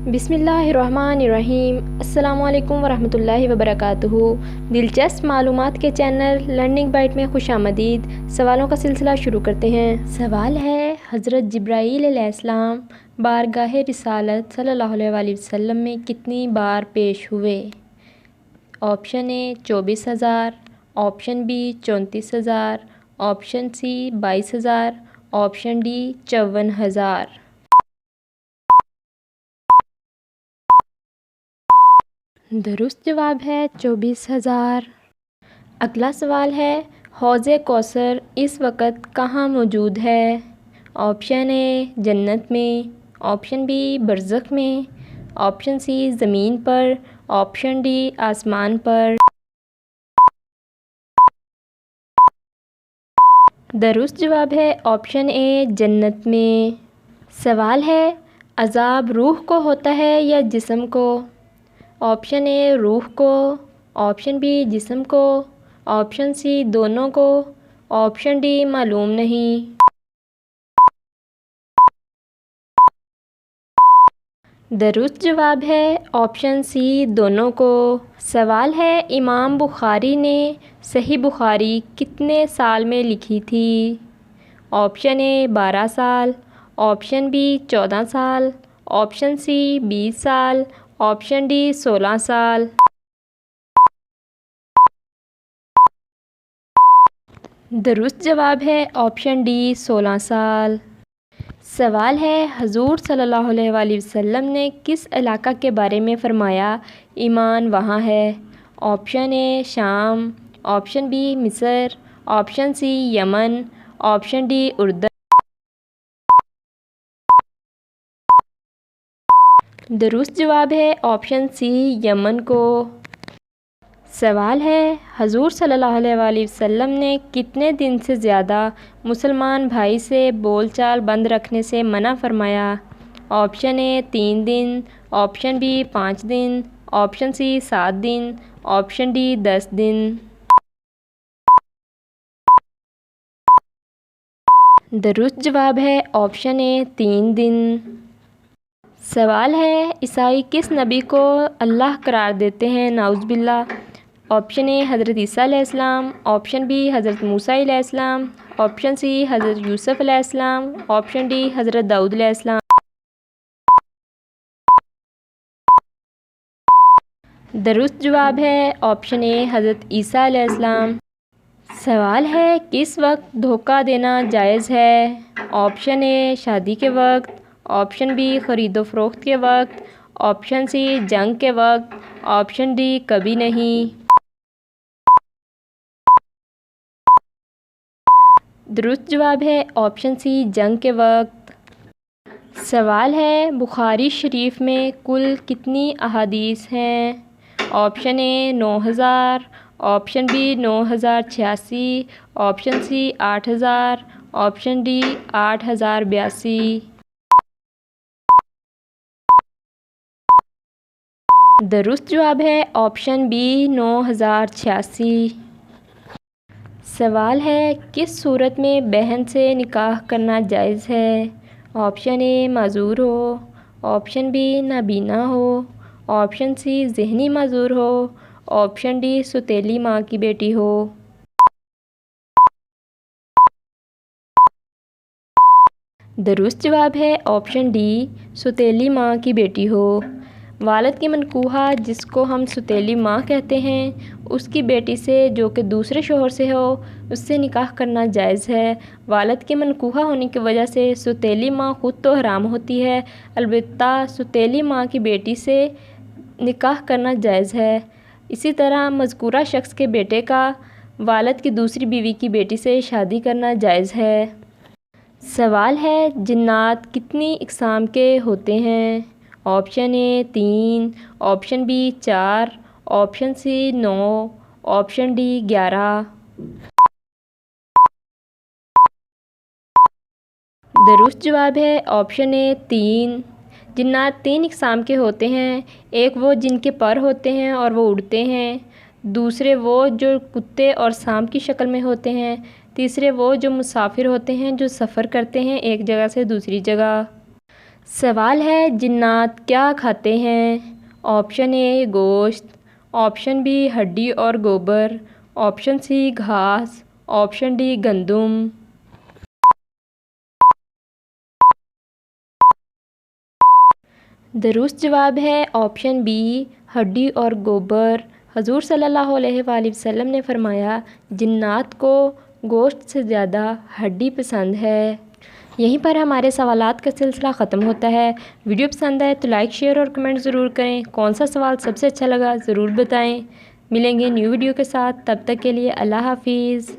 बिस्मिल्लाहिर्रहमानिर्रहीम। अस्सलामुअलैकुम वरहमतुल्लाहि वबरकातुहू। दिलचस्प मालूमात के चैनल लर्निंग बाइट में खुशामदीद। सवालों का सिलसिला शुरू करते हैं। सवाल है, हज़रत जिब्राईल अलैहिस्सलाम बारगाह रिसालत सल्लल्लाहु अलैहि वसल्लम में कितनी बार पेश हुए? Option A 24,000, option B 34,000, option C 22,000, option D 54,000। दुरुस्त जवाब है 24,000। अगला सवाल है, हौज़े कौसर इस वक्त कहाँ मौजूद है? ऑप्शन ए जन्नत में, ऑप्शन बी बरज़ख में, ऑप्शन सी ज़मीन पर, ऑप्शन डी आसमान पर। दुरुस्त जवाब है ऑप्शन ए जन्नत में। सवाल है, अज़ाब रूह को होता है या जिस्म को? ऑप्शन ए रूह को, ऑप्शन बी जिस्म को, ऑप्शन सी दोनों को, ऑप्शन डी मालूम नहीं। दुरुस्त जवाब है ऑप्शन सी दोनों को। सवाल है, इमाम बुखारी ने सही बुखारी कितने साल में लिखी थी? ऑप्शन ए 12 साल, ऑप्शन बी 14 साल, ऑप्शन सी 20 साल, ऑप्शन डी 16 साल। दुरुस्त जवाब है ऑप्शन डी 16 साल। सवाल है, हजूर सल्लल्लाहु अलैहि वसल्लम ने किस इलाका के बारे में फ़रमाया ईमान वहाँ है? ऑप्शन ए शाम, ऑप्शन बी मिस्र, ऑप्शन सी यमन, ऑप्शन डी उर्दू। दुरुस्त जवाब है ऑप्शन सी यमन को। सवाल है, हजूर सल्लल्लाहु अलैहि वसल्लम ने कितने दिन से ज़्यादा मुसलमान भाई से बोलचाल बंद रखने से मना फरमाया? ऑप्शन ए 3 दिन, ऑप्शन बी 5 दिन, ऑप्शन सी 7 दिन, ऑप्शन डी 10 दिन। दुरुस्त जवाब है ऑप्शन ए 3 दिन। सवाल है, ईसाई किस नबी को अल्लाह करार देते हैं? नाउज़ बिल्लाह। ऑप्शन ए हज़रत ईसा अलैहिस्सलाम, ऑप्शन बी हज़रत मूसा अलैहिस्सलाम, ऑप्शन सी हज़रत यूसुफ अलैहिस्सलाम, ऑप्शन डी हज़रत दाऊद अलैहिस्सलाम। दुरुस्त जवाब है ऑप्शन ए हज़रत ईसा अलैहिस्सलाम। सवाल है, किस वक्त धोखा देना जायज़ है? ऑप्शन ए शादी के वक्त, ऑप्शन बी ख़रीदो फ़रोख्त के वक्त, ऑप्शन सी जंग के वक्त, ऑप्शन डी कभी नहीं। दुरुस्त जवाब है ऑप्शन सी जंग के वक्त। सवाल है, बुखारी शरीफ में कुल कितनी अहादीस हैं? Option A 9,000, option B 9,086, option C 8,000, option D 8,082। दुरुस्त जवाब है ऑप्शन बी 9,086। सवाल है, किस सूरत में बहन से निकाह करना जायज़ है? ऑप्शन ए माजूर हो, ऑप्शन बी नाबीना हो, ऑप्शन सी ज़हनी माजूर हो, ऑप्शन डी सुतेली माँ की बेटी हो। दुरुस्त जवाब है ऑप्शन डी सुतेली माँ की बेटी हो। वालिद की मनकूहा जिसको हम सुतेली माँ कहते हैं, उसकी बेटी से जो कि दूसरे शोहर से हो, उससे निकाह करना जायज़ है। वालिद की मनकूहा होने की वजह से सुतेली माँ ख़ुद तो हराम होती है, अलबत्ता सुतेली माँ की बेटी से निकाह करना जायज़ है। इसी तरह मज़कूरा शख्स के बेटे का वालिद की दूसरी बीवी की बेटी से शादी करना जायज़ है। सवाल है, जिन्नात कितनी इक़साम के होते हैं? Option A 3, option B 4, option C 9, option D 11। दुरुस्त जवाब है ऑप्शन ए 3। जिन्नात 3 इक़साम के होते हैं। एक वो जिनके पर होते हैं और वो उड़ते हैं, दूसरे वो जो कुत्ते और सांप की शक्ल में होते हैं, तीसरे वो जो मुसाफिर होते हैं जो सफ़र करते हैं एक जगह से दूसरी जगह। सवाल है, जिन्नात क्या खाते हैं? ऑप्शन ए गोश्त, ऑप्शन बी हड्डी और गोबर, ऑप्शन सी घास, ऑप्शन डी गंदम। दुरुस्त जवाब है ऑप्शन बी हड्डी और गोबर। हजूर सल्लल्लाहु अलैहि वसल्लम ने फरमाया, जिन्नात को गोश्त से ज़्यादा हड्डी पसंद है। यहीं पर हमारे सवालात का सिलसिला ख़त्म होता है। वीडियो पसंद आए तो लाइक शेयर और कमेंट ज़रूर करें। कौन सा सवाल सबसे अच्छा लगा ज़रूर बताएं। मिलेंगे न्यू वीडियो के साथ, तब तक के लिए अल्लाह हाफिज़।